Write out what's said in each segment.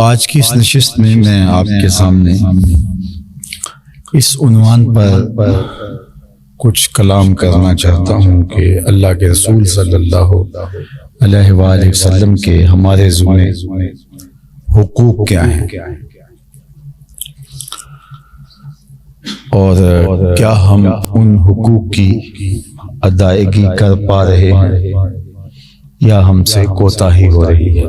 آج کی اس نشست میں میں آپ کے سامنے اس عنوان پر کچھ کلام کرنا چاہتا ہوں کہ اللہ کے رسول صلی اللہ علیہ وآلہ وسلم کے ہمارے ذمہ حقوق کیا ہیں اور کیا ہم ان حقوق کی ادائیگی کر پا رہے ہیں یا ہم سے کوتاہی ہو رہی ہے۔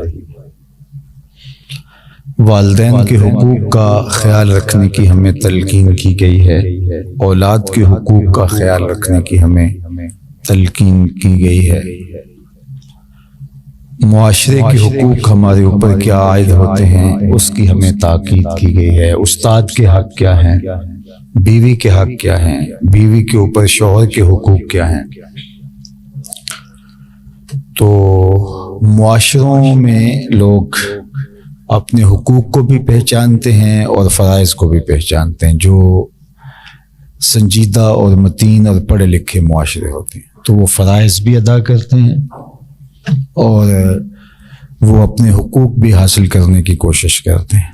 والدین کے حقوق کا خیال رکھنے کی ہمیں تلقین کی گئی ہے، اولاد کے حقوق کا خیال رکھنے کی ہمیں تلقین کی گئی ہے، معاشرے کے حقوق ہمارے اوپر کیا عائد ہوتے ہیں اس کی ہمیں تاکید کی گئی ہے، استاد کے حق کیا ہیں، بیوی کے حق کیا ہیں، بیوی کے اوپر شوہر کے حقوق کیا ہیں۔ تو معاشروں میں لوگ اپنے حقوق کو بھی پہچانتے ہیں اور فرائض کو بھی پہچانتے ہیں۔ جو سنجیدہ اور متین اور پڑھے لکھے معاشرے ہوتے ہیں تو وہ فرائض بھی ادا کرتے ہیں اور وہ اپنے حقوق بھی حاصل کرنے کی کوشش کرتے ہیں۔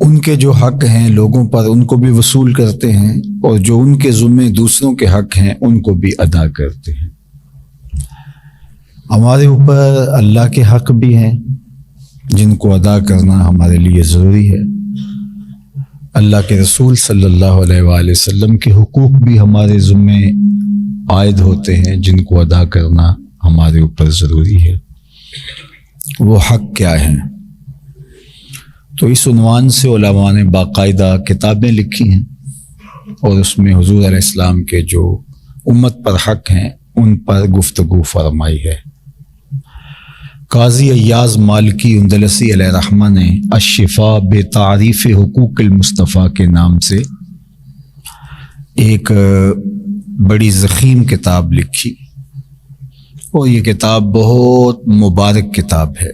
ان کے جو حق ہیں لوگوں پر ان کو بھی وصول کرتے ہیں اور جو ان کے ذمے دوسروں کے حق ہیں ان کو بھی ادا کرتے ہیں۔ ہمارے اوپر اللہ کے حق بھی ہیں جن کو ادا کرنا ہمارے لیے ضروری ہے، اللہ کے رسول صلی اللہ علیہ وآلہ وسلم کے حقوق بھی ہمارے ذمے عائد ہوتے ہیں جن کو ادا کرنا ہمارے اوپر ضروری ہے۔ وہ حق کیا ہیں؟ تو اس عنوان سے علماء نے باقاعدہ کتابیں لکھی ہیں اور اس میں حضور علیہ السلام کے جو امت پر حق ہیں ان پر گفتگو فرمائی ہے۔ قاضی ایاز مالکی اندلسی علیہ رحمہ نے الشفاء بتعریف حقوق المصطفیٰ کے نام سے ایک بڑی ضخیم کتاب لکھی اور یہ کتاب بہت مبارک کتاب ہے۔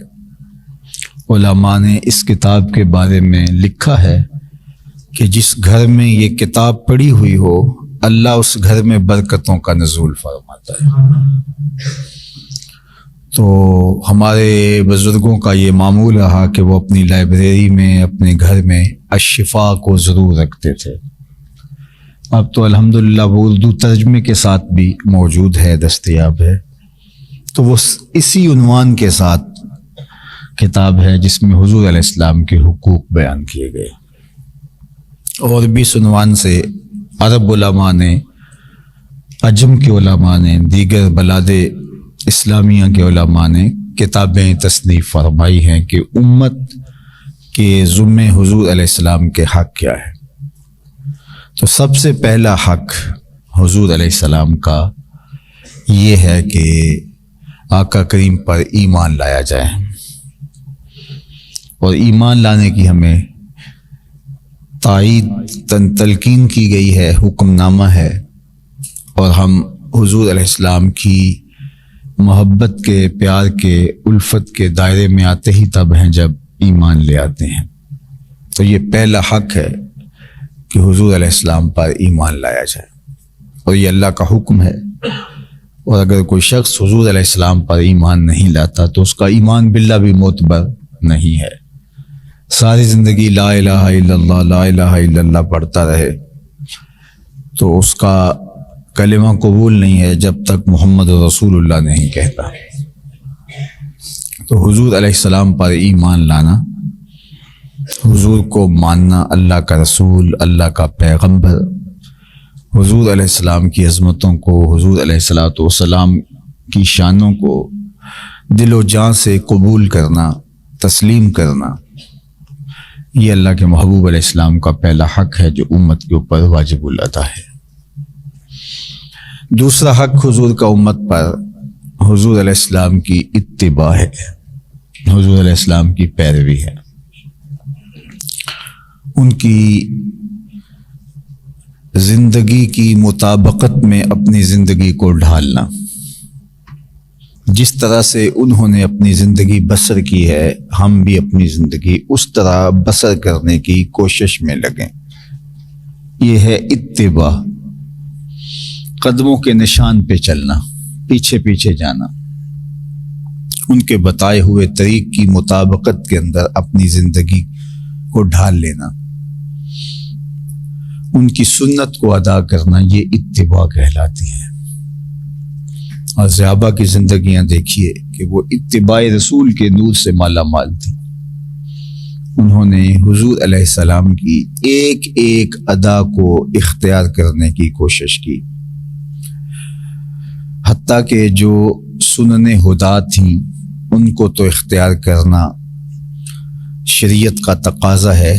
علماء نے اس کتاب کے بارے میں لکھا ہے کہ جس گھر میں یہ کتاب پڑھی ہوئی ہو اللہ اس گھر میں برکتوں کا نزول فرماتا ہے۔ تو ہمارے بزرگوں کا یہ معمول رہا کہ وہ اپنی لائبریری میں اپنے گھر میں الشفاء کو ضرور رکھتے تھے۔ اب تو الحمدللہ وہ اردو ترجمے کے ساتھ بھی موجود ہے، دستیاب ہے۔ تو وہ اسی عنوان کے ساتھ کتاب ہے جس میں حضور علیہ السلام کے حقوق بیان کیے گئے، اور بھی اس عنوان سے عرب علماء نے، عجم کے علماء نے، دیگر بلاد اسلامیہ کے علماء نے کتابیں تصنیف فرمائی ہیں کہ امت کے ذمے حضور علیہ السلام کے حق کیا ہے۔ تو سب سے پہلا حق حضور علیہ السلام کا یہ ہے کہ آقا کریم پر ایمان لایا جائے، اور ایمان لانے کی ہمیں تائید تلقین کی گئی ہے، حکم نامہ ہے، اور ہم حضور علیہ السلام کی محبت کے، پیار کے، الفت کے دائرے میں آتے ہی تب ہیں جب ایمان لے آتے ہیں۔ تو یہ پہلا حق ہے کہ حضور علیہ السلام پر ایمان لایا جائے، اور یہ اللہ کا حکم ہے۔ اور اگر کوئی شخص حضور علیہ السلام پر ایمان نہیں لاتا تو اس کا ایمان باللہ بھی معتبر نہیں ہے۔ ساری زندگی لا الہ الا اللہ لا الہ الا اللہ پڑھتا رہے تو اس کا کلمہ قبول نہیں ہے جب تک محمد رسول اللہ نہیں کہتا۔ تو حضور علیہ السلام پر ایمان لانا، حضور کو ماننا، اللہ کا رسول، اللہ کا پیغمبر، حضور علیہ السلام کی عظمتوں کو، حضور علیہ السلام کی شانوں کو دل و جان سے قبول کرنا، تسلیم کرنا، یہ اللہ کے محبوب علیہ السلام کا پہلا حق ہے جو امت کے اوپر واجب الادا ہے۔ دوسرا حق حضور کا امت پر حضور علیہ السلام کی اتباع ہے، حضور علیہ السلام کی پیروی ہے، ان کی زندگی کی مطابقت میں اپنی زندگی کو ڈھالنا۔ جس طرح سے انہوں نے اپنی زندگی بسر کی ہے ہم بھی اپنی زندگی اس طرح بسر کرنے کی کوشش میں لگیں۔ یہ ہے اتباع، قدموں کے نشان پہ چلنا، پیچھے پیچھے جانا۔ ان کے بتائے ہوئے طریق کی مطابقت کے اندر اپنی زندگی کو ڈھال لینا، ان کی سنت کو ادا کرنا، یہ اتباع کہلاتی ہے۔ اور صحابہ کی زندگیاں دیکھیے کہ وہ اتباع رسول کے نور سے مالا مال تھی۔ انہوں نے حضور علیہ السلام کی ایک ایک ادا کو اختیار کرنے کی کوشش کی، حتیٰ کہ جو سنن ہدا تھیں ان کو تو اختیار کرنا شریعت کا تقاضا ہے،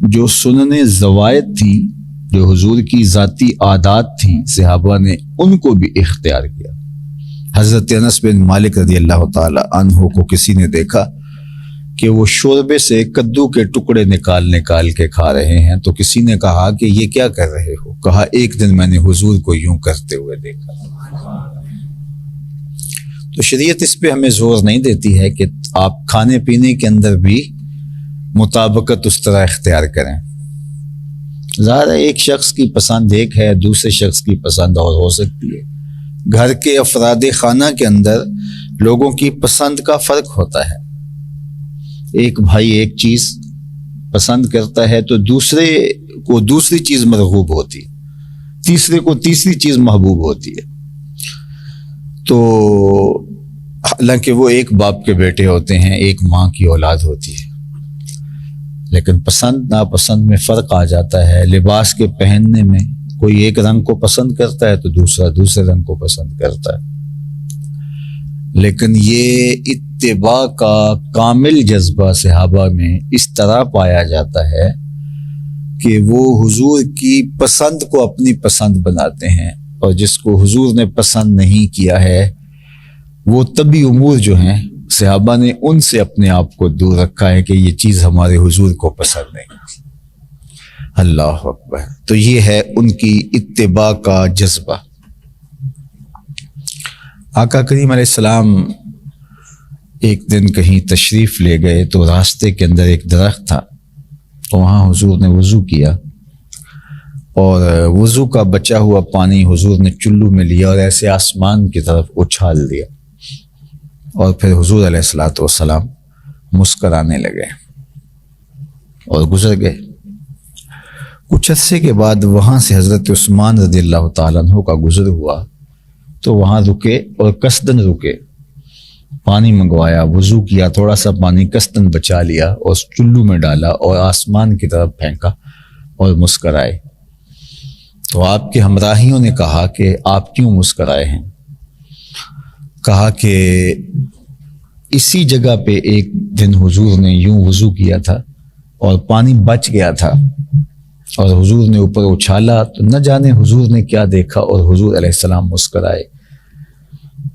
جو سنن زوائد تھی، جو حضور کی ذاتی عادات تھیں، صحابہ نے ان کو بھی اختیار کیا۔ حضرت انس بن مالک رضی اللہ تعالی عنہ کو کسی نے دیکھا کہ وہ شوربے سے کدو کے ٹکڑے نکال کے کھا رہے ہیں، تو کسی نے کہا کہ یہ کیا کر رہے ہو؟ کہا ایک دن میں نے حضور کو یوں کرتے ہوئے دیکھا۔ تو شریعت اس پہ ہمیں زور نہیں دیتی ہے کہ آپ کھانے پینے کے اندر بھی مطابقت اس طرح اختیار کریں۔ ظاہر ہے ایک شخص کی پسند ایک ہے، دوسرے شخص کی پسند اور ہو سکتی ہے۔ گھر کے افراد خانہ کے اندر لوگوں کی پسند کا فرق ہوتا ہے۔ ایک بھائی ایک چیز پسند کرتا ہے تو دوسرے کو دوسری چیز مرغوب ہوتی ہے، تیسرے کو تیسری چیز محبوب ہوتی ہے۔ تو حالانکہ وہ ایک باپ کے بیٹے ہوتے ہیں، ایک ماں کی اولاد ہوتی ہے، لیکن پسند ناپسند میں فرق آ جاتا ہے۔ لباس کے پہننے میں کوئی ایک رنگ کو پسند کرتا ہے تو دوسرا دوسرے رنگ کو پسند کرتا ہے، لیکن یہ اتباع کا کامل جذبہ صحابہ میں اس طرح پایا جاتا ہے کہ وہ حضور کی پسند کو اپنی پسند بناتے ہیں، اور جس کو حضور نے پسند نہیں کیا ہے وہ طبی امور جو ہیں صحابہ نے ان سے اپنے آپ کو دور رکھا ہے کہ یہ چیز ہمارے حضور کو پسند نہیں۔ اللہ اکبر۔ تو یہ ہے ان کی اتباع کا جذبہ۔ آقا کریم علیہ السلام ایک دن کہیں تشریف لے گئے تو راستے کے اندر ایک درخت تھا، وہاں حضور نے وضو کیا، اور وضو کا بچا ہوا پانی حضور نے چلو میں لیا اور ایسے آسمان کی طرف اچھال دیا، اور پھر حضور علیہ الصلوۃ والسلام مسکرانے لگے اور گزر گئے۔ کچھ عرصے کے بعد وہاں سے حضرت عثمان رضی اللہ تعالیٰ عنہ کا گزر ہوا تو وہاں رکے اور قصدن رکے، پانی منگوایا، وضو کیا، تھوڑا سا پانی قصدن بچا لیا اور اس چلو میں ڈالا اور آسمان کی طرف پھینکا اور مسکرائے۔ تو آپ کے ہمراہیوں نے کہا کہ آپ کیوں مسکرائے ہیں؟ کہا کہ اسی جگہ پہ ایک دن حضور نے یوں وضو کیا تھا اور پانی بچ گیا تھا، اور حضور نے اوپر اچھالا تو نہ جانے حضور نے کیا دیکھا اور حضور علیہ السلام مسکرائے۔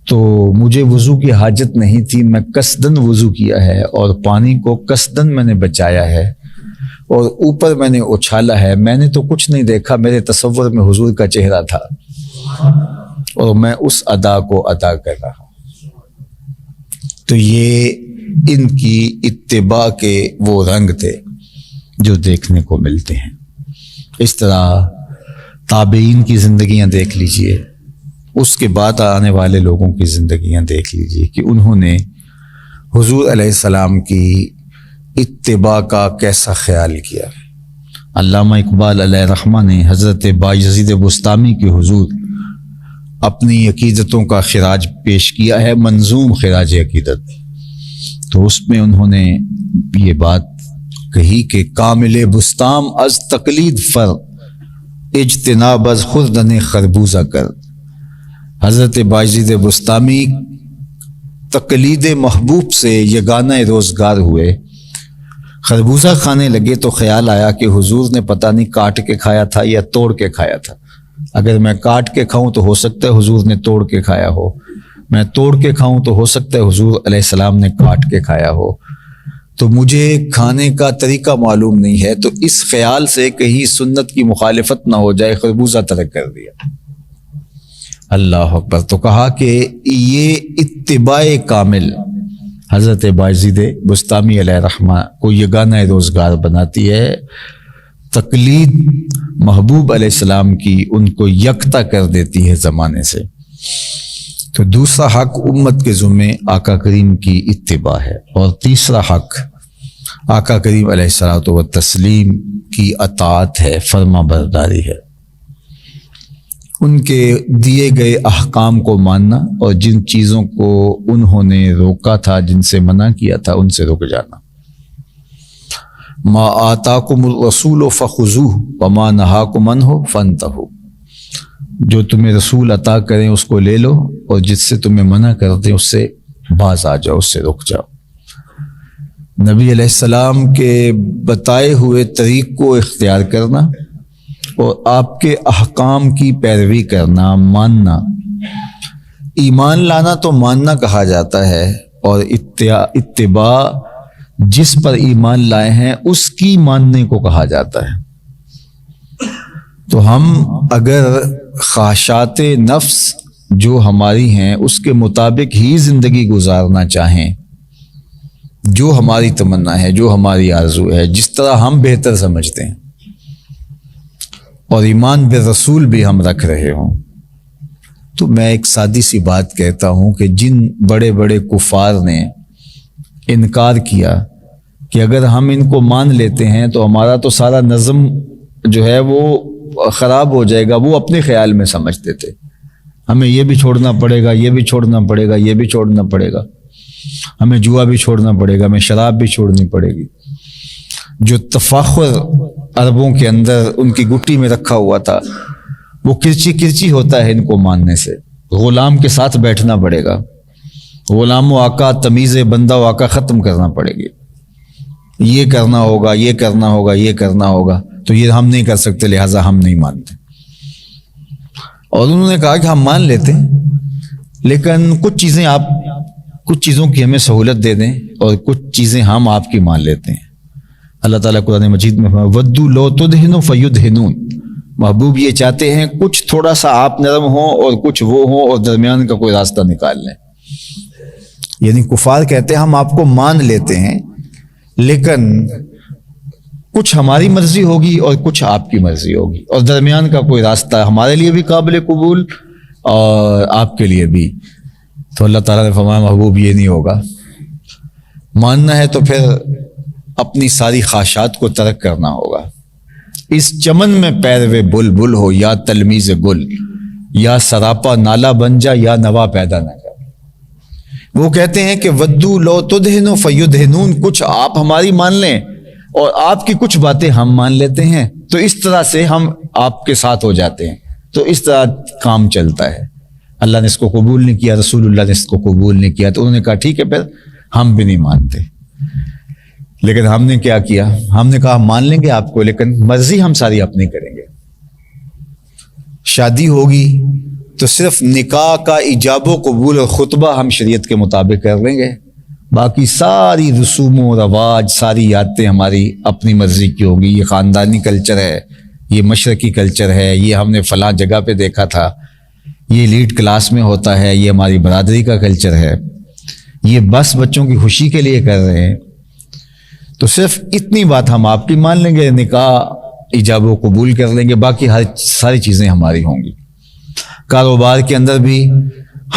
تو مجھے وضو کی حاجت نہیں تھی، میں قصدن وضو کیا ہے اور پانی کو قصدن میں نے بچایا ہے اور اوپر میں نے اچھالا ہے، میں نے تو کچھ نہیں دیکھا، میرے تصور میں حضور کا چہرہ تھا اور میں اس ادا کو ادا کر رہا ہوں۔ تو یہ ان کی اتباع کے وہ رنگ تھے جو دیکھنے کو ملتے ہیں۔ اس طرح تابعین کی زندگیاں دیکھ لیجئے، اس کے بعد آنے والے لوگوں کی زندگیاں دیکھ لیجئے کہ انہوں نے حضور علیہ السلام کی اتباع کا کیسا خیال کیا۔ علامہ اقبال علیہ رحمہ نے حضرت بایزید بسطامی کے حضور اپنی عقیدتوں کا خراج پیش کیا ہے، منظوم خراج عقیدت، تو اس میں انہوں نے یہ بات کہی کہ کامل بستام از تقلید فر، اجتناب از خوردن خربوزہ کر۔ حضرت بایزید بسطامی تقلید محبوب سے یگانہ روزگار ہوئے، خربوزہ کھانے لگے تو خیال آیا کہ حضور نے پتہ نہیں کاٹ کے کھایا تھا یا توڑ کے کھایا تھا۔ اگر میں کاٹ کے کھاؤں تو ہو سکتا ہے حضور نے توڑ کے کھایا ہو، میں توڑ کے کھاؤں تو ہو سکتا ہے حضور علیہ السلام نے کاٹ کے کھایا ہو، تو مجھے کھانے کا طریقہ معلوم نہیں ہے، تو اس خیال سے کہیں سنت کی مخالفت نہ ہو جائے خربوزہ ترک کر دیا۔ اللہ اکبر۔ تو کہا کہ یہ اتباع کامل حضرت بایزید بسطامی علیہ رحمہ کو یگانہ روزگار بناتی ہے، تقلید محبوب علیہ السلام کی ان کو یکتا کر دیتی ہے زمانے سے۔ تو دوسرا حق امت کے ذمے آقا کریم کی اتباع ہے، اور تیسرا حق آقا کریم علیہ الصلوۃ والتسلیم کی اطاعت ہے، فرما برداری ہے، ان کے دیے گئے احکام کو ماننا، اور جن چیزوں کو انہوں نے روکا تھا، جن سے منع کیا تھا، ان سے رک جانا۔ ما آتاکم الرسول فخذوہ وما نہاکم عنہ فانتہوا، جو تمہیں رسول عطا کریں اس کو لے لو، اور جس سے تمہیں منع کرتے ہیں اس سے باز آ جاؤ، اس سے رک جاؤ۔ نبی علیہ السلام کے بتائے ہوئے طریق کو اختیار کرنا اور آپ کے احکام کی پیروی کرنا، ماننا۔ ایمان لانا تو ماننا کہا جاتا ہے، اور اتباع جس پر ایمان لائے ہیں اس کی ماننے کو کہا جاتا ہے۔ تو ہم اگر خواہشات نفس جو ہماری ہیں اس کے مطابق ہی زندگی گزارنا چاہیں، جو ہماری تمنا ہے، جو ہماری آرزو ہے، جس طرح ہم بہتر سمجھتے ہیں، اور ایمان بالرسول بھی ہم رکھ رہے ہوں، تو میں ایک سادی سی بات کہتا ہوں کہ جن بڑے بڑے کفار نے انکار کیا کہ اگر ہم ان کو مان لیتے ہیں تو ہمارا تو سارا نظم جو ہے وہ خراب ہو جائے گا، وہ اپنے خیال میں سمجھتے تھے، ہمیں یہ بھی چھوڑنا پڑے گا، یہ بھی چھوڑنا پڑے گا، یہ بھی چھوڑنا پڑے گا، ہمیں جوا بھی چھوڑنا پڑے گا، ہمیں شراب بھی چھوڑنی پڑے گی۔ جو تفاخر عربوں کے اندر ان کی گٹی میں رکھا ہوا تھا وہ کرچی کرچی ہوتا ہے ان کو ماننے سے۔ غلام کے ساتھ بیٹھنا پڑے گا، غلام و آقا، تمیز بندہ و آقا ختم کرنا پڑے گی، یہ کرنا ہوگا، یہ کرنا ہوگا، یہ کرنا ہوگا، تو یہ ہم نہیں کر سکتے، لہٰذا ہم نہیں مانتے۔ اور انہوں نے کہا کہ ہم مان لیتے ہیں، لیکن کچھ چیزوں کی ہمیں سہولت دے دیں، اور کچھ چیزیں ہم آپ کی مان لیتے ہیں۔ اللہ تعالیٰ قرآن مجید میں فرمایا وَدُّوا لَوْ تُدْهِنُوا فَيُدْهِنُونَ، محبوب یہ چاہتے ہیں کچھ تھوڑا سا آپ نرم ہوں اور کچھ وہ ہوں، اور درمیان کا کوئی راستہ نکال لیں۔ یعنی کفار کہتے ہیں ہم آپ کو مان لیتے ہیں، لیکن کچھ ہماری مرضی ہوگی اور کچھ آپ کی مرضی ہوگی، اور درمیان کا کوئی راستہ ہمارے لیے بھی قابل قبول اور آپ کے لیے بھی۔ تو اللہ تعالیٰ نے فرمایا محبوب یہ نہیں ہوگا، ماننا ہے تو پھر اپنی ساری خواہشات کو ترک کرنا ہوگا۔ اس چمن میں پیروے بلبل ہو، یا تلمیذ گل، یا سراپا نالا بن جا، یا نوا پیدا نہ کر۔ وہ کہتے ہیں کہ ودو لو تدہنو فیدہنون، کچھ آپ ہماری مان لیں اور آپ کی کچھ باتیں ہم مان لیتے ہیں، تو اس طرح سے ہم آپ کے ساتھ ہو جاتے ہیں، تو اس طرح کام چلتا ہے۔ اللہ نے اس کو قبول نہیں کیا، رسول اللہ نے اس کو قبول نہیں کیا، تو انہوں نے کہا ٹھیک ہے پھر ہم بھی نہیں مانتے۔ لیکن ہم نے کیا کیا؟ ہم نے کہا مان لیں گے آپ کو، لیکن مرضی ہم ساری اپنی کریں گے۔ شادی ہوگی تو صرف نکاح کا ایجاب و قبول اور خطبہ ہم شریعت کے مطابق کر لیں گے، باقی ساری رسوم و رواج، ساری عادتیں ہماری اپنی مرضی کی ہوگی۔ یہ خاندانی کلچر ہے، یہ مشرقی کلچر ہے، یہ ہم نے فلاں جگہ پہ دیکھا تھا، یہ لیڈ کلاس میں ہوتا ہے، یہ ہماری برادری کا کلچر ہے، یہ بس بچوں کی خوشی کے لیے کر رہے ہیں۔ تو صرف اتنی بات ہم آپ کی مان لیں گے، نکاح ایجاب و قبول کر لیں گے، باقی ساری چیزیں ہماری ہوں گی۔ کاروبار کے اندر بھی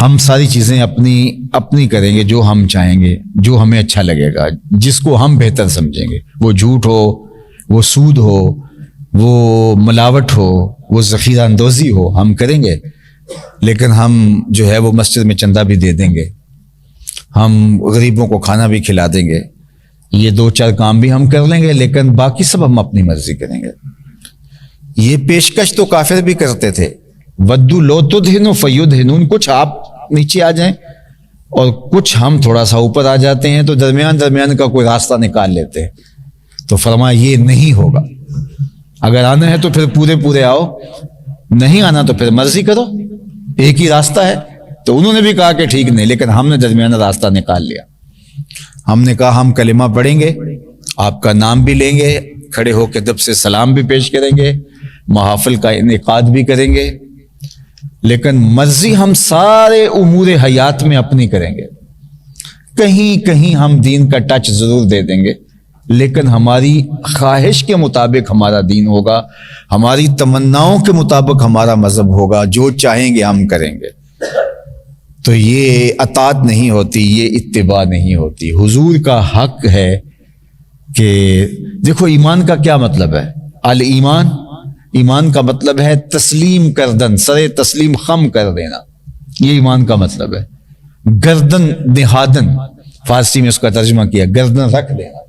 ہم ساری چیزیں اپنی کریں گے، جو ہم چاہیں گے، جو ہمیں اچھا لگے گا، جس کو ہم بہتر سمجھیں گے، وہ جھوٹ ہو، وہ سود ہو، وہ ملاوٹ ہو، وہ ذخیرہ اندوزی ہو، ہم کریں گے، لیکن ہم جو ہے وہ مسجد میں چندہ بھی دے دیں گے، ہم غریبوں کو کھانا بھی کھلا دیں گے، یہ دو چار کام بھی ہم کر لیں گے، لیکن باقی سب ہم اپنی مرضی کریں گے۔ یہ پیشکش تو کافر بھی کرتے تھے، ودو لو تدہنو فیدہنون، کچھ آپ نیچے آ جائیں اور کچھ ہم تھوڑا سا اوپر آ جاتے ہیں، تو درمیان کا کوئی راستہ نکال لیتے ہیں۔ تو فرمایا یہ نہیں ہوگا، اگر آنا ہے تو پھر پورے آؤ، نہیں آنا تو پھر مرضی کرو، ایک ہی راستہ ہے۔ تو انہوں نے بھی کہا کہ ٹھیک نہیں، لیکن ہم نے درمیانہ راستہ نکال لیا۔ ہم نے کہا ہم کلمہ پڑھیں گے، آپ کا نام بھی لیں گے، کھڑے ہو کے ادب سے سلام بھی پیش کریں گے، محافل کا انعقاد بھی کریں گے، لیکن مرضی ہم سارے امور حیات میں اپنی کریں گے۔ کہیں ہم دین کا ٹچ ضرور دے دیں گے، لیکن ہماری خواہش کے مطابق ہمارا دین ہوگا، ہماری تمناؤں کے مطابق ہمارا مذہب ہوگا، جو چاہیں گے ہم کریں گے۔ تو یہ اطاعت نہیں ہوتی، یہ اتباع نہیں ہوتی۔ حضور کا حق ہے کہ دیکھو ایمان کا کیا مطلب ہے؟ الایمان، ایمان کا مطلب ہے تسلیم کردن، سر تسلیم خم کر دینا، یہ ایمان کا مطلب ہے۔ گردن نہادن، فارسی میں اس کا ترجمہ کیا گردن رکھ دینا۔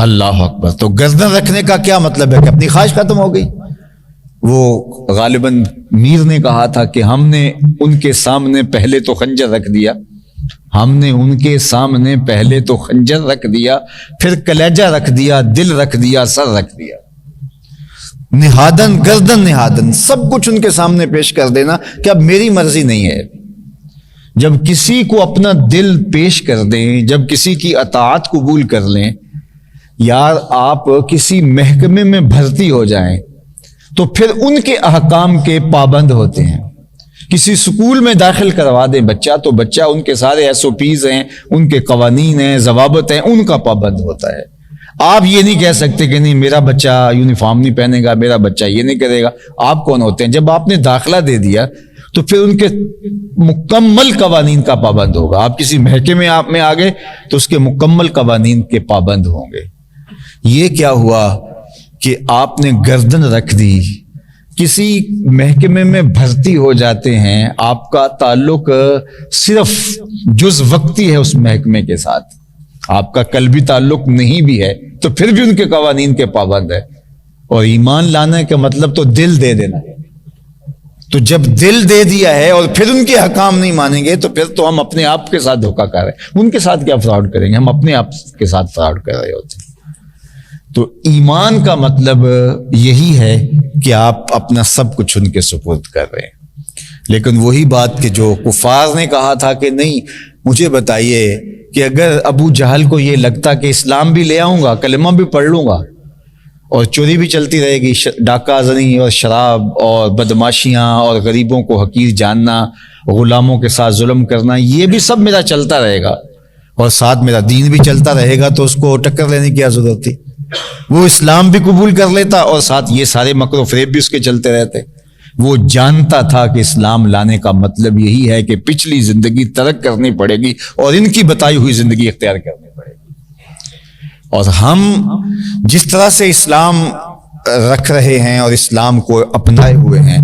اللہ اکبر۔ تو گردن رکھنے کا کیا مطلب ہے؟ کہ اپنی خواہش ختم ہو گئی۔ وہ غالباً میر نے کہا تھا کہ ہم نے ان کے سامنے پہلے تو خنجر رکھ دیا، ہم نے ان کے سامنے پہلے تو خنجر رکھ دیا، پھر کلیجہ رکھ دیا، دل رکھ دیا، سر رکھ دیا۔ نہادن، گردن نہادن، سب کچھ ان کے سامنے پیش کر دینا کہ اب میری مرضی نہیں ہے۔ جب کسی کو اپنا دل پیش کر دیں، جب کسی کی اطاعت قبول کر لیں، یار آپ کسی محکمے میں بھرتی ہو جائیں تو پھر ان کے احکام کے پابند ہوتے ہیں۔ کسی سکول میں داخل کروا دیں بچہ تو بچہ ان کے سارے ایس او پیز ہیں، ان کے قوانین ہیں، ضوابط ہیں، ان کا پابند ہوتا ہے۔ آپ یہ نہیں کہہ سکتے کہ نہیں میرا بچہ یونیفارم نہیں پہنے گا، میرا بچہ یہ نہیں کرے گا۔ آپ کون ہوتے ہیں؟ جب آپ نے داخلہ دے دیا تو پھر ان کے مکمل قوانین کا پابند ہوگا۔ آپ کسی محکمے میں آ گئے تو اس کے مکمل قوانین کے پابند ہوں گے۔ یہ کیا ہوا کہ آپ نے گردن رکھ دی، کسی محکمے میں بھرتی ہو جاتے ہیں، آپ کا تعلق صرف جز وقتی ہے اس محکمے کے ساتھ، آپ کا قلبی تعلق نہیں بھی ہے، تو پھر بھی ان کے قوانین کے پابند ہے۔ اور ایمان لانے کا مطلب تو دل دے دینا ہے۔ تو جب دل دے دیا ہے اور پھر ان کے حکام نہیں مانیں گے تو پھر تو ہم اپنے آپ کے ساتھ دھوکہ کر رہے ہیں۔ ان کے ساتھ کیا فراڈ کریں گے؟ ہم اپنے آپ کے ساتھ فراڈ کر رہے ہوتے ہیں۔ تو ایمان کا مطلب یہی ہے کہ آپ اپنا سب کچھ ان کے سپرد کر رہے ہیں۔ لیکن وہی بات کہ جو کفار نے کہا تھا کہ نہیں، مجھے بتائیے کہ اگر ابو جہل کو یہ لگتا کہ اسلام بھی لے آؤں گا، کلمہ بھی پڑھ لوں گا اور چوری بھی چلتی رہے گی، ڈاکہ زنی اور شراب اور بدماشیاں اور غریبوں کو حقیر جاننا، غلاموں کے ساتھ ظلم کرنا، یہ بھی سب میرا چلتا رہے گا اور ساتھ میرا دین بھی چلتا رہے گا، تو اس کو ٹکر لینے کی کیا ضرورت تھی؟ وہ اسلام بھی قبول کر لیتا اور ساتھ یہ سارے مکر و فریب بھی اس کے چلتے رہتے۔ وہ جانتا تھا کہ اسلام لانے کا مطلب یہی ہے کہ پچھلی زندگی ترک کرنی پڑے گی اور ان کی بتائی ہوئی زندگی اختیار کرنی پڑے گی۔ اور ہم جس طرح سے اسلام رکھ رہے ہیں اور اسلام کو اپنائے ہوئے ہیں،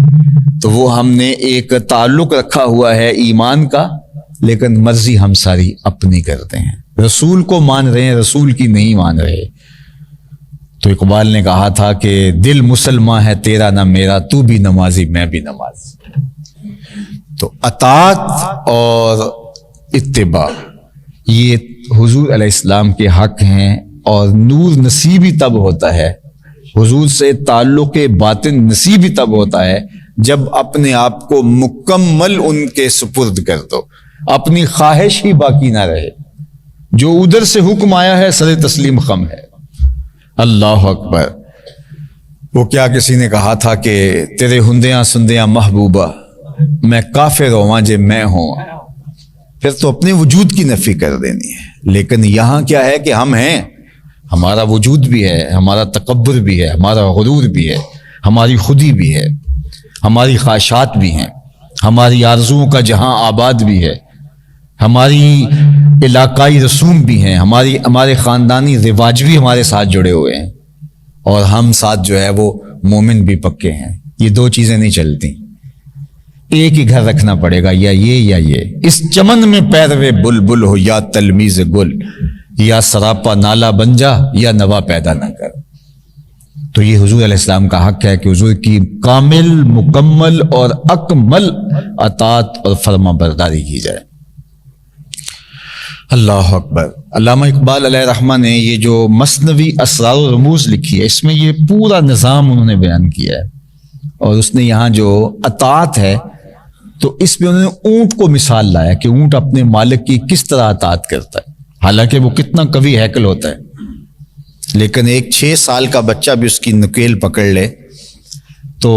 تو وہ ہم نے ایک تعلق رکھا ہوا ہے ایمان کا، لیکن مرضی ہم ساری اپنی کرتے ہیں۔ رسول کو مان رہے ہیں، رسول کی نہیں مان رہے۔ تو اقبال نے کہا تھا کہ دل مسلمان ہے تیرا نہ میرا، تو بھی نمازی میں بھی نمازی۔ تو اطاعت اور اتباع یہ حضور علیہ السلام کے حق ہیں، اور نور نصیبی تب ہوتا ہے، حضور سے تعلق باطن نصیبی تب ہوتا ہے جب اپنے آپ کو مکمل ان کے سپرد کر دو، اپنی خواہش ہی باقی نہ رہے، جو ادھر سے حکم آیا ہے سر تسلیم خم ہے۔ اللہ اکبر۔ وہ کیا کسی نے کہا تھا کہ تیرے ہندیاں سندیاں محبوبہ، میں کافر ہواں جے میں ہوں، پھر تو اپنے وجود کی نفی کر دینی ہے۔ لیکن یہاں کیا ہے کہ ہم ہیں، ہمارا وجود بھی ہے، ہمارا تکبر بھی ہے، ہمارا غرور بھی ہے، ہماری خودی بھی ہے، ہماری خواہشات بھی ہیں، ہماری آرزوؤں کا جہاں آباد بھی ہے، ہماری علاقائی رسوم بھی ہیں، ہمارے خاندانی رواج بھی ہمارے ساتھ جڑے ہوئے ہیں، اور ہم ساتھ جو ہے وہ مومن بھی پکے ہیں۔ یہ دو چیزیں نہیں چلتی، ایک ہی گھر رکھنا پڑے گا، یا یہ اس چمن میں پیروے بلبل ہو، یا تلمیذ گل، یا سراپا نالا بن جا، یا نوا پیدا نہ کر۔ تو یہ حضور علیہ السلام کا حق ہے کہ حضور کی کامل، مکمل اور اکمل اطاعت اور فرما برداری کی جائے۔ اللہ اکبر۔ علامہ اقبال علیہ رحمہ نے یہ جو مثنوی اسرار و رموز لکھی ہے، اس میں یہ پورا نظام انہوں نے بیان کیا ہے، اور اس نے یہاں جو اطاعت ہے تو اس میں انہوں نے اونٹ کو مثال لایا کہ اونٹ اپنے مالک کی کس طرح اطاعت کرتا ہے، حالانکہ وہ کتنا قوی ہیکل ہوتا ہے، لیکن ایک 6 سال کا بچہ بھی اس کی نکیل پکڑ لے تو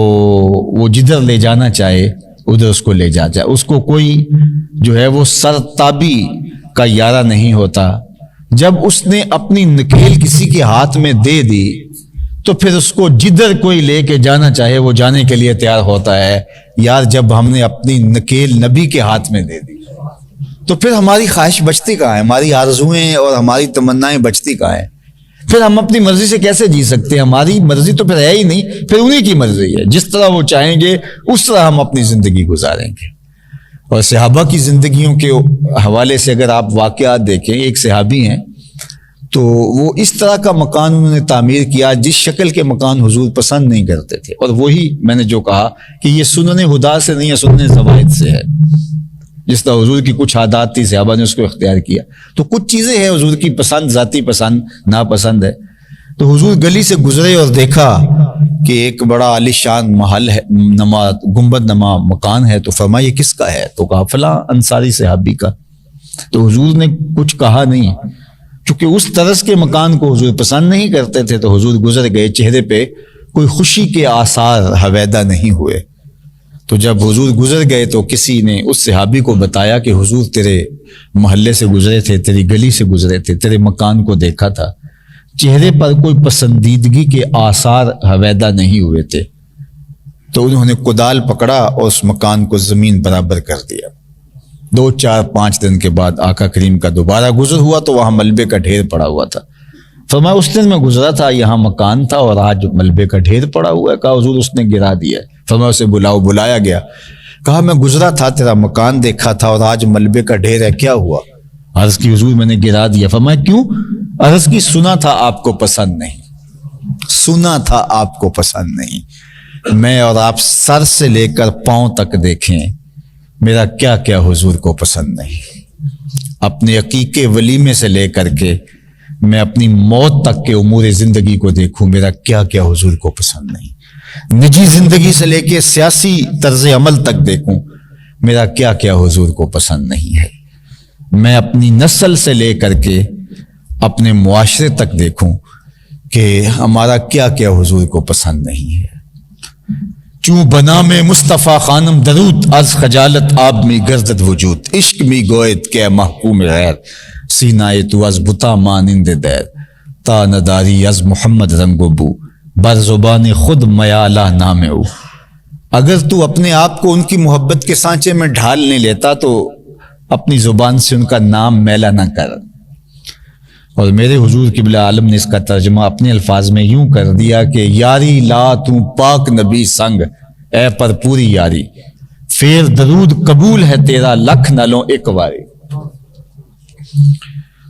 وہ جدھر لے جانا چاہے ادھر اس کو لے جائے، اس کو کوئی جو ہے وہ سرتابی کا یارہ نہیں ہوتا۔ جب اس نے اپنی نکیل کسی کے ہاتھ میں دے دی تو پھر اس کو جدھر کوئی لے کے جانا چاہے وہ جانے کے لیے تیار ہوتا ہے. یار جب ہم نے اپنی نکیل نبی کے ہاتھ میں دے دی تو پھر ہماری خواہش بچتی کہاں ہے؟ ہماری آرزوئیں اور ہماری تمنائیں بچتی کہاں ہیں؟ پھر ہم اپنی مرضی سے کیسے جی سکتے ہیں؟ ہماری مرضی تو پھر ہے ہی نہیں، پھر انہی کی مرضی ہے. جس طرح وہ چاہیں گے اس طرح ہم اپنی زندگی گزاریں گے. اور صحابہ کی زندگیوں کے حوالے سے اگر آپ واقعات دیکھیں، ایک صحابی ہیں تو وہ اس طرح کا مکان انہوں نے تعمیر کیا جس شکل کے مکان حضور پسند نہیں کرتے تھے. اور وہی میں نے جو کہا کہ یہ سنن ہدا سے نہیں ہے، سنن زوائد سے ہے. جس طرح حضور کی کچھ عادات تھی، صحابہ نے اس کو اختیار کیا. تو کچھ چیزیں ہیں حضور کی پسند، ذاتی پسند ناپسند ہے. تو حضور گلی سے گزرے اور دیکھا کہ ایک بڑا عالی شان محل ہے، گنبد نما مکان ہے. تو فرمایا یہ کس کا ہے؟ تو کہا فلاں انصاری صحابی کا. تو حضور نے کچھ کہا نہیں، چونکہ اس طرز کے مکان کو حضور پسند نہیں کرتے تھے. تو حضور گزر گئے، چہرے پہ کوئی خوشی کے آثار حویدہ نہیں ہوئے. تو جب حضور گزر گئے تو کسی نے اس صحابی کو بتایا کہ حضور تیرے محلے سے گزرے تھے، تیری گلی سے گزرے تھے، تیرے مکان کو دیکھا تھا، چہرے پر کوئی پسندیدگی کے آثار حویدہ نہیں ہوئے تھے. تو انہوں نے کدال پکڑا اور اس مکان کو زمین برابر کر دیا. 2 4 5 دن کے بعد آقا کریم کا دوبارہ گزر ہوا تو وہاں ملبے کا ڈھیر پڑا ہوا تھا. فرمایا اس دن میں گزرا تھا، یہاں مکان تھا اور آج ملبے کا ڈھیر پڑا ہوا ہے. کہا حضور اس نے گرا دیا ہے. فرمایا اسے بلاؤ. بلایا گیا. کہا میں گزرا تھا، تیرا مکان دیکھا تھا اور آج ملبے کا ڈھیر ہے، کیا ہوا؟ عرض کی حضور میں نے گرا دیا. فرمایا کیوں؟ عرض کی سنا تھا آپ کو پسند نہیں، سنا تھا آپ کو پسند نہیں. میں اور آپ سر سے لے کر پاؤں تک دیکھیں، میرا کیا کیا حضور کو پسند نہیں. اپنے عقیقے ولیمے سے لے کر کے میں اپنی موت تک کے امور زندگی کو دیکھوں، میرا کیا کیا حضور کو پسند نہیں. نجی زندگی سے لے کے سیاسی طرز عمل تک دیکھوں، میرا کیا کیا حضور کو پسند نہیں ہے. میں اپنی نسل سے لے کر کے اپنے معاشرے تک دیکھوں کہ ہمارا کیا کیا حضور کو پسند نہیں ہے. چوں بنا میں مصطفیٰ خانم درود، از خجالت آب میں گردد وجود، عشق میں گوید کہ محکوم غیر، سینائے تو از بتا مانند دیر، تا نداری از محمد رنگ و بو، بر زبان خود میالہ نام او. اگر تو اپنے آپ کو ان کی محبت کے سانچے میں ڈھال نہیں لیتا تو اپنی زبان سے ان کا نام میلا نہ کر. اور میرے حضور قبلہ عالم نے اس کا ترجمہ اپنے الفاظ میں یوں کر دیا کہ یاری لا تو پاک نبی سنگ، اے پر پوری یاری، پھر درود قبول ہے تیرا لکھ نہ لوں ایک واری.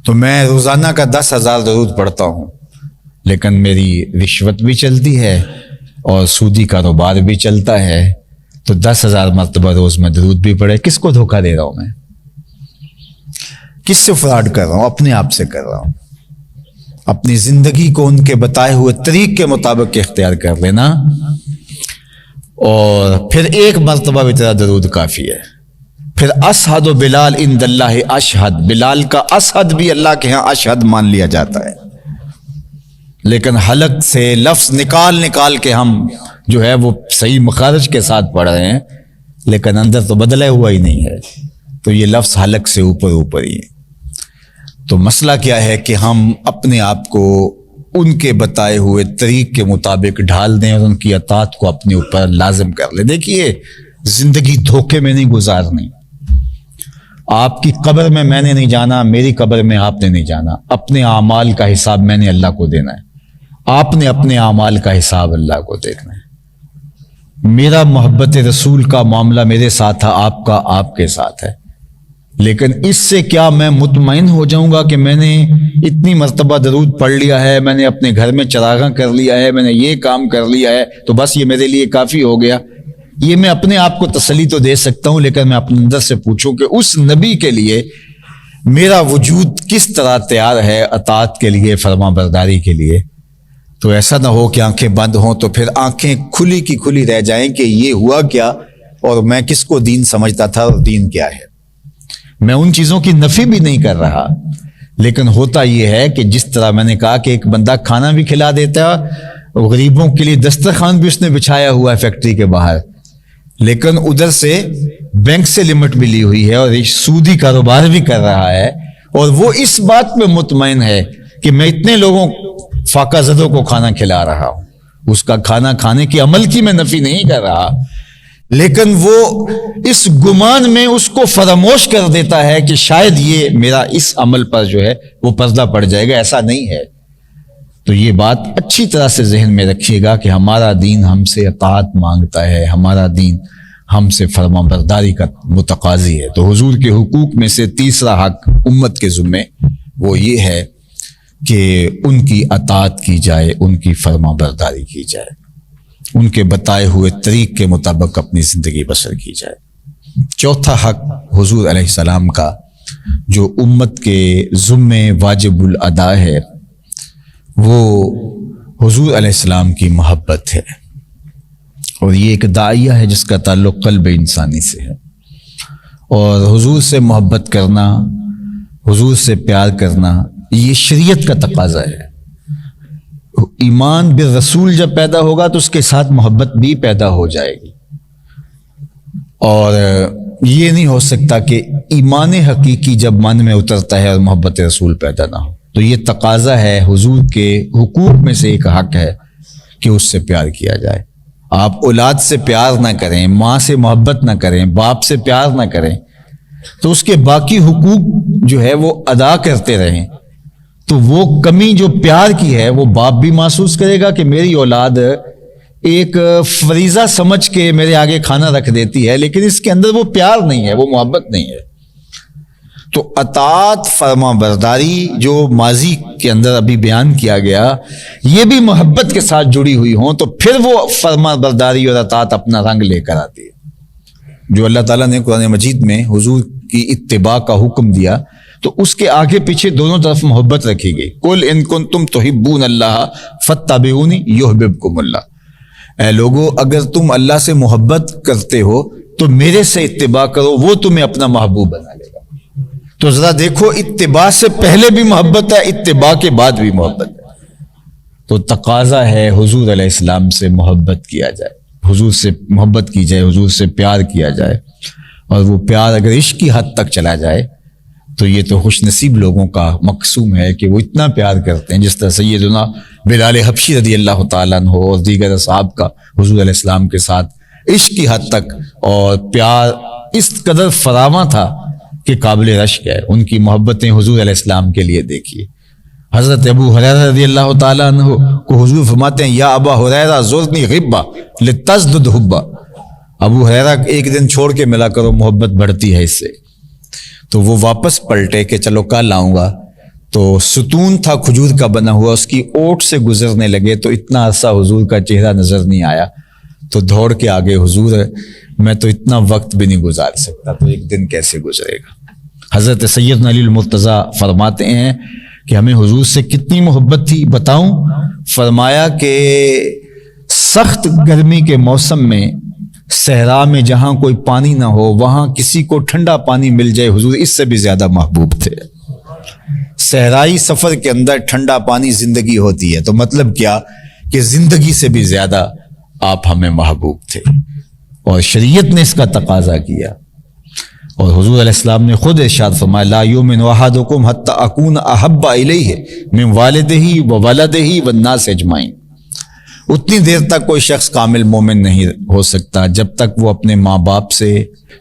تو میں روزانہ کا 10,000 درود پڑھتا ہوں، لیکن میری رشوت بھی چلتی ہے اور سودی کاروبار بھی چلتا ہے. تو 10,000 مرتبہ روز میں درود بھی پڑھے. کس کو دھوکہ دے رہا ہوں میں؟ کس سے فراڈ کر رہا ہوں؟ اپنے آپ سے کر رہا ہوں. اپنی زندگی کو ان کے بتائے ہوئے طریق کے مطابق اختیار کر لینا، اور پھر ایک مرتبہ بھی تیرا درود کافی ہے. پھر اشہد و بلال عند اللہ اشہد، بلال کا اشہد بھی اللہ کے ہاں اشہد مان لیا جاتا ہے. لیکن حلق سے لفظ نکال نکال کے ہم جو ہے وہ صحیح مخارج کے ساتھ پڑھ رہے ہیں، لیکن اندر تو بدلا ہوا ہی نہیں ہے. تو یہ لفظ حلق سے اوپر اوپر ہی ہے. تو مسئلہ کیا ہے کہ ہم اپنے آپ کو ان کے بتائے ہوئے طریق کے مطابق ڈھال دیں اور ان کی اطاعت کو اپنے اوپر لازم کر لیں. دیکھیے زندگی دھوکے میں نہیں گزارنی. آپ کی قبر میں نے نہیں جانا، میری قبر میں آپ نے نہیں جانا. اپنے اعمال کا حساب میں نے اللہ کو دینا ہے، آپ نے اپنے اعمال کا حساب اللہ کو دیکھنا ہے. میرا محبت رسول کا معاملہ میرے ساتھ ہے، آپ کا آپ کے ساتھ ہے. لیکن اس سے کیا میں مطمئن ہو جاؤں گا کہ میں نے اتنی مرتبہ درود پڑھ لیا ہے، میں نے اپنے گھر میں چراغاں کر لیا ہے، میں نے یہ کام کر لیا ہے تو بس یہ میرے لیے کافی ہو گیا؟ یہ میں اپنے آپ کو تسلی تو دے سکتا ہوں، لیکن میں اپنے اندر سے پوچھوں کہ اس نبی کے لیے میرا وجود کس طرح تیار ہے اطاعت کے لیے، فرما برداری کے لیے. تو ایسا نہ ہو کہ آنکھیں بند ہوں تو پھر آنکھیں کھلی کی کھلی رہ جائیں کہ یہ ہوا کیا اور میں کس کو دین سمجھتا تھا اور دین کیا ہے. میں ان چیزوں کی نفی بھی نہیں کر رہا، لیکن ہوتا یہ ہے کہ جس طرح میں نے کہا کہ ایک بندہ کھانا بھی کھلا دیتا ہے، غریبوں کے لیے دسترخوان بھی اس نے بچھایا ہوا ہے فیکٹری کے باہر، لیکن ادھر سے بینک سے لمٹ بھی لی ہوئی ہے اور سودی کاروبار بھی کر رہا ہے، اور وہ اس بات پہ مطمئن ہے کہ میں اتنے لوگوں فاقہ زدوں کو کھانا کھلا رہا ہوں. اس کا کھانا کھانے کے عمل کی میں نفی نہیں کر رہا، لیکن وہ اس گمان میں اس کو فراموش کر دیتا ہے کہ شاید یہ میرا اس عمل پر جو ہے وہ پردہ پڑ جائے گا، ایسا نہیں ہے۔ تو یہ بات اچھی طرح سے ذہن میں رکھیے گا کہ ہمارا دین ہم سے اطاعت مانگتا ہے، ہمارا دین ہم سے فرما برداری کا متقاضی ہے۔ تو حضور کے حقوق میں سے تیسرا حق امت کے ذمے وہ یہ ہے کہ ان کی اطاعت کی جائے، ان کی فرما برداری کی جائے، ان کے بتائے ہوئے طریق کے مطابق اپنی زندگی بسر کی جائے۔ چوتھا حق حضور علیہ السلام کا جو امت کے ذمے واجب الادا ہے، وہ حضور علیہ السلام کی محبت ہے، اور یہ ایک داعیہ ہے جس کا تعلق قلب انسانی سے ہے، اور حضور سے محبت کرنا، حضور سے پیار کرنا یہ شریعت کا تقاضا ہے۔ ایمان بالرسول جب پیدا ہوگا تو اس کے ساتھ محبت بھی پیدا ہو جائے گی، اور یہ نہیں ہو سکتا کہ ایمان حقیقی جب من میں اترتا ہے اور محبت رسول پیدا نہ ہو۔ تو یہ تقاضا ہے، حضور کے حقوق میں سے ایک حق ہے کہ اس سے پیار کیا جائے۔ آپ اولاد سے پیار نہ کریں، ماں سے محبت نہ کریں، باپ سے پیار نہ کریں، تو اس کے باقی حقوق جو ہے وہ ادا کرتے رہیں، تو وہ کمی جو پیار کی ہے وہ باپ بھی محسوس کرے گا کہ میری اولاد ایک فریضہ سمجھ کے میرے آگے کھانا رکھ دیتی ہے، لیکن اس کے اندر وہ پیار نہیں ہے، وہ محبت نہیں ہے۔ تو اطاعت، فرما برداری جو ماضی کے اندر ابھی بیان کیا گیا، یہ بھی محبت کے ساتھ جڑی ہوئی ہوں تو پھر وہ فرما برداری اور اطاعت اپنا رنگ لے کر آتی ہے۔ جو اللہ تعالیٰ نے قرآن مجید میں حضور کی اتباع کا حکم دیا تو اس کے آگے پیچھے دونوں طرف محبت رکھی گئی۔ قل ان کنتم تحبون اللہ فاتبعونی یحببکم اللہ، اے لوگو اگر تم اللہ سے محبت کرتے ہو تو میرے سے اتباع کرو، وہ تمہیں اپنا محبوب بنا لے گا۔ تو ذرا دیکھو، اتباع سے پہلے بھی محبت ہے، اتباع کے بعد بھی محبت ہے۔ تو تقاضا ہے حضور علیہ السلام سے محبت کیا جائے، حضور سے محبت کی جائے، حضور سے پیار کیا جائے، اور وہ پیار اگر عشق کی حد تک چلا جائے تو یہ تو خوش نصیب لوگوں کا مقسوم ہے کہ وہ اتنا پیار کرتے ہیں، جس طرح سیدنا بلال حبشی رضی اللہ تعالیٰ عنہ اور دیگر اصحاب کا حضور علیہ السلام کے ساتھ عشق کی حد تک اور پیار اس قدر فراواں تھا کہ قابل رشک ہے۔ ان کی محبتیں حضور علیہ السلام کے لیے دیکھیے۔ حضرت ابو ہریرہ رضی اللہ تعالیٰ عنہ کو حضور فرماتے ہیں، یا ابا ہریرہ زرنی غبا لتزدد حبا، ابو ہریرہ ایک دن چھوڑ کے ملا کرو، محبت بڑھتی ہے اس سے۔ تو وہ واپس پلٹے کہ چلو کل آؤں گا، تو ستون تھا کھجور کا بنا ہوا، اس کی اوٹ سے گزرنے لگے تو اتنا عرصہ حضور کا چہرہ نظر نہیں آیا، تو دوڑ کے آگے، حضور میں تو اتنا وقت بھی نہیں گزار سکتا، تو ایک دن کیسے گزرے گا۔ حضرت سیدنا علی المرتضیٰ فرماتے ہیں کہ ہمیں حضور سے کتنی محبت تھی بتاؤں؟ فرمایا کہ سخت گرمی کے موسم میں صحرا میں جہاں کوئی پانی نہ ہو، وہاں کسی کو ٹھنڈا پانی مل جائے، حضور اس سے بھی زیادہ محبوب تھے۔ صحرائی سفر کے اندر ٹھنڈا پانی زندگی ہوتی ہے، تو مطلب کیا کہ زندگی سے بھی زیادہ آپ ہمیں محبوب تھے، اور شریعت نے اس کا تقاضا کیا۔ اور حضور علیہ السلام نے خود ارشاد فرمایا، لا یؤمن احدکم حتی اکون احب الیہ من والدہ وولدہ والناس اجمعین، اتنی دیر تک کوئی شخص کامل مومن نہیں ہو سکتا جب تک وہ اپنے ماں باپ سے،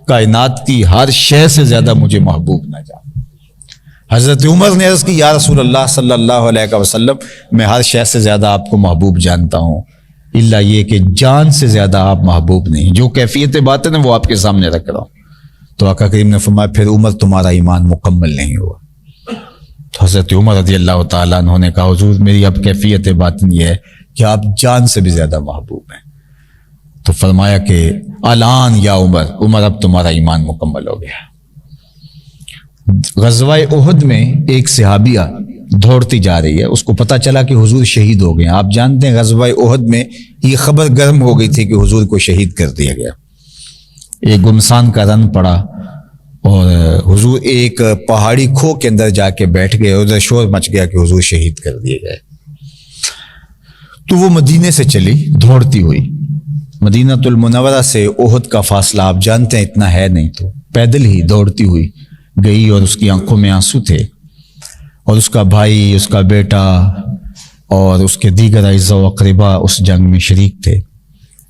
کائنات کی ہر شے سے زیادہ مجھے محبوب نہ جانے۔ حضرت عمر نے عرض کی، یا رسول اللہ صلی اللہ علیہ وسلم، میں ہر شے سے زیادہ آپ کو محبوب جانتا ہوں، الا یہ کہ جان سے زیادہ آپ محبوب نہیں۔ جو کیفیت باطن ہے وہ آپ کے سامنے رکھ رہا ہوں۔ تو آقا کریم نے فرمایا، پھر عمر تمہارا ایمان مکمل نہیں ہوا۔ تو حضرت عمر رضی اللہ تعالیٰ عنہ نے کہا، حضور میری اب کیفیت باطن یہ ہے کہ آپ جان سے بھی زیادہ محبوب ہیں۔ تو فرمایا کہ الان یا عمر اب تمہارا ایمان مکمل ہو گیا۔ غزوہ احد میں ایک صحابیہ دوڑتی جا رہی ہے، اس کو پتہ چلا کہ حضور شہید ہو گئے۔ آپ جانتے ہیں غزوہ احد میں یہ خبر گرم ہو گئی تھی کہ حضور کو شہید کر دیا گیا۔ ایک گمسان کا رن پڑا اور حضور ایک پہاڑی کھو کے اندر جا کے بیٹھ گئے، ادھر شور مچ گیا کہ حضور شہید کر دیے گئے۔ تو وہ مدینے سے چلی دوڑتی ہوئی، مدینہ المنورہ سے احد کا فاصلہ آپ جانتے ہیں اتنا ہے نہیں، تو پیدل ہی دوڑتی ہوئی گئی، اور اس کی آنکھوں میں آنسو تھے، اور اس کا بھائی، اس کا بیٹا اور اس کے دیگر اعزا و اقربا اس جنگ میں شریک تھے۔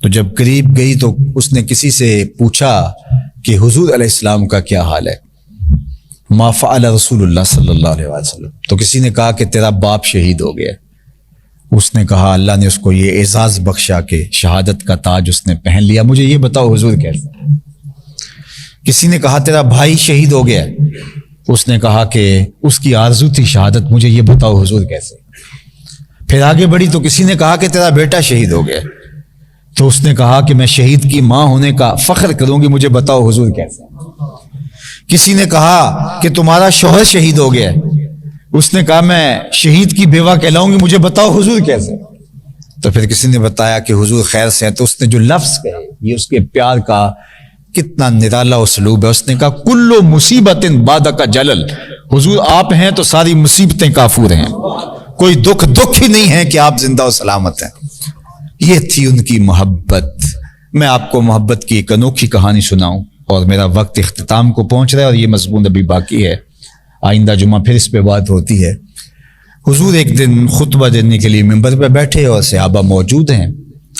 تو جب قریب گئی تو اس نے کسی سے پوچھا کہ حضور علیہ السلام کا کیا حال ہے، ما فعل رسول اللہ صلی اللہ علیہ وسلم۔ تو کسی نے کہا کہ تیرا باپ شہید ہو گیا۔ اس نے کہا اللہ نے اس کو یہ اعزاز بخشا کہ شہادت کا تاج اس نے پہن لیا، مجھے یہ بتاؤ حضور کیسے۔ کسی نے کہا تیرا بھائی شہید ہو گیا، اس نے کہا کہ اس کی آرزو تھی شہادت، مجھے یہ بتاؤ حضور کیسے۔ پھر آگے بڑھی تو کسی نے کہا کہ تیرا بیٹا شہید ہو گیا، تو اس نے کہا کہ میں شہید کی ماں ہونے کا فخر کروں گی، مجھے بتاؤ حضور کیسے۔ کسی نے کہا کہ تمہارا شوہر شہید ہو گیا، اس نے کہا میں شہید کی بیوہ کہلاؤں گی، مجھے بتاؤ حضور کیسے۔ تو پھر کسی نے بتایا کہ حضور خیر سے ہیں، تو اس نے جو لفظ کہے یہ اس کے پیار کا کتنا نرالا اسلوب ہے۔ اس نے کہا کلو مصیبت بعد کا جلل، حضور آپ ہیں تو ساری مصیبتیں کافور ہیں، کوئی دکھ ہی نہیں ہے کہ آپ زندہ و سلامت ہیں۔ یہ تھی ان کی محبت۔ میں آپ کو محبت کی ایک انوکھی کہانی سناؤں، اور میرا وقت اختتام کو پہنچ رہا ہے اور یہ مضمون ابھی باقی ہے، آئندہ جمعہ پھر اس پہ بات ہوتی ہے۔ حضور ایک دن خطبہ دینے کے لیے ممبر پہ بیٹھے اور صحابہ موجود ہیں،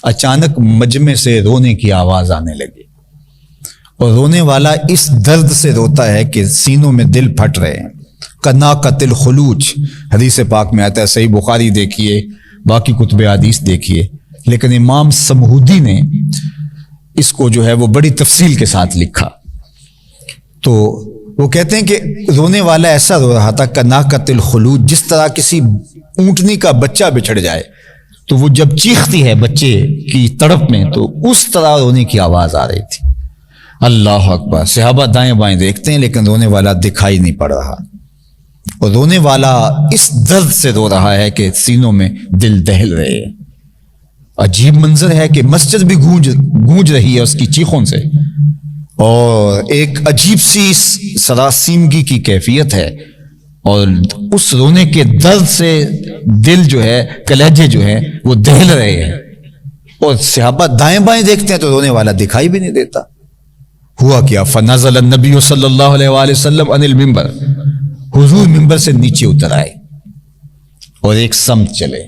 اچانک مجمع سے رونے کی آواز آنے لگی، اور رونے والا اس درد سے روتا ہے کہ سینوں میں دل پھٹ رہے ہیں۔ کناقۃ الخلوج حدیث پاک میں آتا ہے، صحیح بخاری دیکھیے، باقی کتب حدیث دیکھیے، لیکن امام سمہودی نے اس کو جو ہے وہ بڑی تفصیل کے ساتھ لکھا۔ تو وہ کہتے ہیں کہ رونے والا ایسا رو رہا تھا کناقۃ الخلوج، جس طرح کسی اونٹنی کا بچہ بچھڑ جائے تو وہ جب چیختی ہے بچے کی تڑپ میں، تو اس طرح رونے کی آواز آ رہی تھی۔ اللہ اکبر، صحابہ دائیں بائیں دیکھتے ہیں لیکن رونے والا دکھائی نہیں پڑ رہا، اور رونے والا اس درد سے رو رہا ہے کہ سینوں میں دل دہل رہے ہیں۔ عجیب منظر ہے کہ مسجد بھی گونج رہی ہے اس کی چیخوں سے، اور ایک عجیب سی سراسیمگی کی کیفیت ہے، اور اس رونے کے درد سے دل جو ہے، کلیجے جو ہے وہ دہل رہے ہیں، اور صحابہ دائیں بائیں دیکھتے ہیں تو رونے والا دکھائی بھی نہیں دیتا۔ ہوا کیا، فنزل النبی صلی اللہ علیہ وآلہ وسلم عن المنبر، حضور ممبر سے نیچے اتر آئے اور ایک سمت چلے۔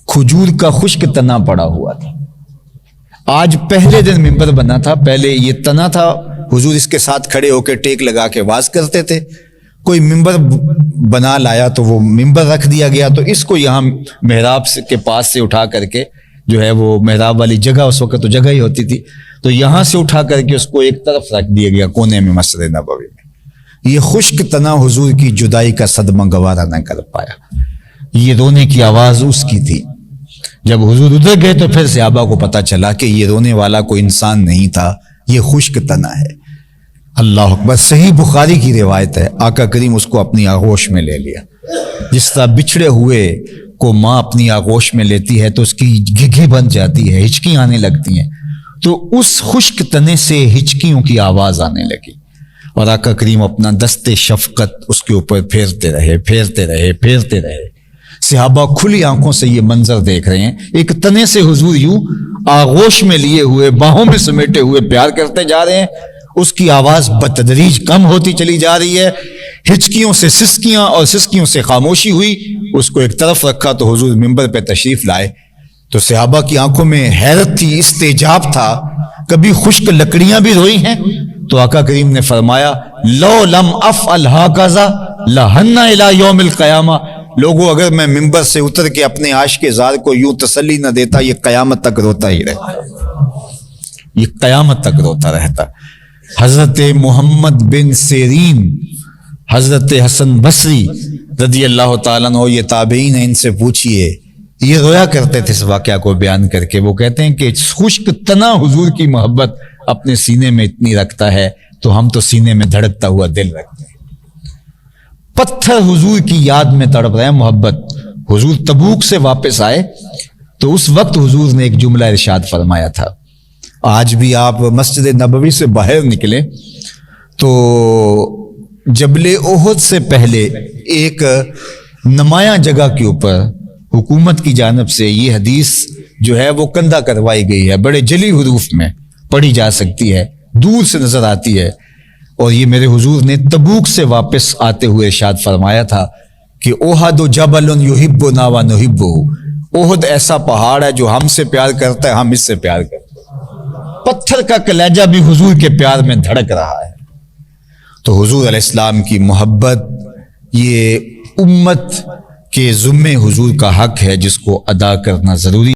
کھجور کا خشک تنا پڑا ہوا تھا، آج پہلے دن ممبر بنا تھا، پہلے یہ تنا تھا، حضور اس کے ساتھ کھڑے ہو کے ٹیک لگا کے واز کرتے تھے، کوئی ممبر بنا لایا تو وہ ممبر رکھ دیا گیا، تو اس کو یہاں محراب کے پاس سے اٹھا کر کے جو ہے وہ محراب والی جگہ، اس وقت تو جگہ ہی ہوتی تھی، تو یہاں سے اٹھا کر کے اس کو ایک طرف رکھ دیا گیا کونے میں مسجد نبوی میں۔ یہ خشک تنا حضور کی جدائی کا صدمہ گوارا نہ کر پایا، یہ رونے کی آواز اس کی تھی۔ جب حضور ادھر گئے تو پھر صحابہ کو پتا چلا کہ یہ رونے والا کوئی انسان نہیں تھا، یہ خشک تنا ہے۔ اللہ اکبر، صحیح بخاری کی روایت ہے، آقا کریم اس کو اپنی آغوش میں لے لیا، جس طرح بچھڑے ہوئے کو ماں اپنی آغوش میں لیتی ہے تو اس کی گھگھی بن جاتی ہے، ہچکی آنے لگتی ہیں، تو اس خشک تنے سے ہچکیوں کی آواز آنے لگی، اور آقا کریم اپنا دست شفقت اس کے اوپر پھیرتے رہے۔ صحابہ کھلی آنکھوں سے یہ منظر دیکھ رہے ہیں، ایک تنے سے حضور یوں آغوش میں لیے ہوئے، باہوں میں سمیٹے ہوئے پیار کرتے جا رہے ہیں، اس کی آواز بتدریج کم ہوتی چلی جا رہی ہے، ہچکیوں سے سسکیاں اور سسکیوں سے خاموشی ہوئی، اس کو ایک طرف رکھا تو حضور ممبر پہ تشریف لائے، تو صحابہ کی آنکھوں میں حیرت تھی، استعجاب تھا، کبھی خشک لکڑیاں بھی روئی ہیں؟ تو آقا کریم نے فرمایا لو لم افعل ہاکذا لہن الی یوم القیامہ، لوگوں اگر میں ممبر سے اتر کے اپنے عاشق زار کو یوں تسلی نہ دیتا، یہ قیامت تک روتا ہی رہتا، یہ قیامت تک روتا رہتا۔ حضرت محمد بن سیرین، حضرت حسن بصری رضی اللہ تعالیٰ عنہ، یہ تابعین ہیں، ان سے پوچھئے، یہ رویا کرتے تھے اس واقعہ کو بیان کر کے، وہ کہتے ہیں کہ خشک تنا حضور کی محبت اپنے سینے میں اتنی رکھتا ہے تو ہم تو سینے میں دھڑکتا ہوا دل رکھتے ہیں، پتھر حضور کی یاد میں تڑپ رہے ہیں، محبت۔ حضور تبوک سے واپس آئے تو اس وقت حضور نے ایک جملہ ارشاد فرمایا تھا، آج بھی آپ مسجد نبوی سے باہر نکلے تو جبل احد سے پہلے ایک نمایاں جگہ کے اوپر حکومت کی جانب سے یہ حدیث جو ہے وہ کندہ کروائی گئی ہے، بڑے جلی حروف میں پڑھی جا سکتی ہے، دور سے نظر آتی ہے، اور یہ میرے حضور نے تبوک سے واپس آتے ہوئے ارشاد فرمایا تھا کہ احد جبل یحبنا ونحبہ، احد ایسا پہاڑ ہے جو ہم سے پیار کرتا ہے، ہم اس سے پیار کرتے ہیں۔ پتھر کا کلیجہ بھی حضور کے پیار میں دھڑک رہا ہے۔ تو حضور علیہ السلام کی محبت یہ امت کے ذمے حضور کا حق ہے، جس کو ادا کرنا ضروری